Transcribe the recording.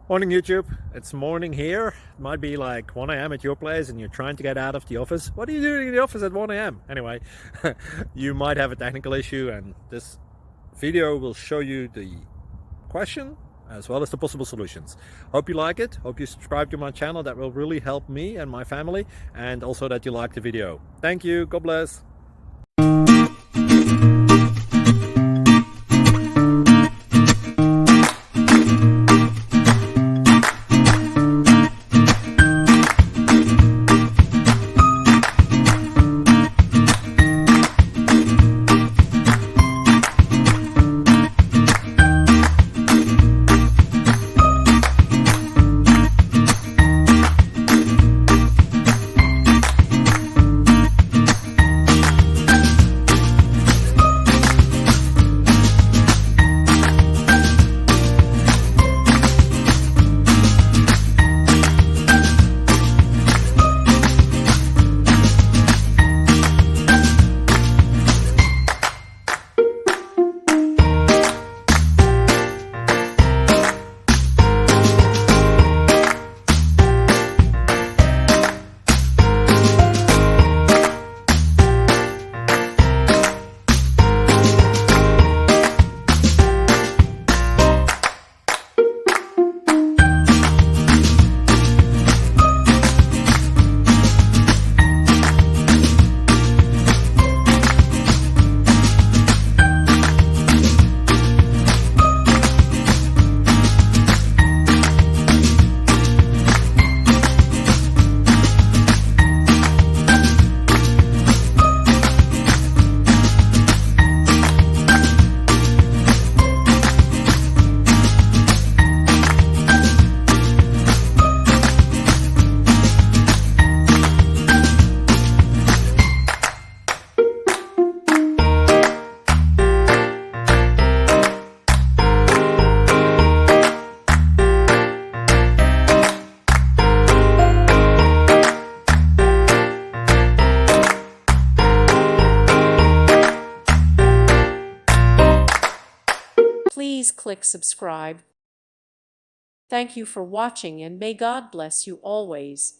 Morning YouTube, it's morning here. It might be like 1 a.m. at your place and you're trying to get out of the office. What are you doing in the office at 1 a.m.? Anyway, you might have a technical issue and this video will show you the question as well as the possible solutions. Hope you like it, hope you subscribe to my channel. That will really help me and my family, and also that you like the video. Thank you, God bless. Please click subscribe. Thank you for watching and may God bless you always.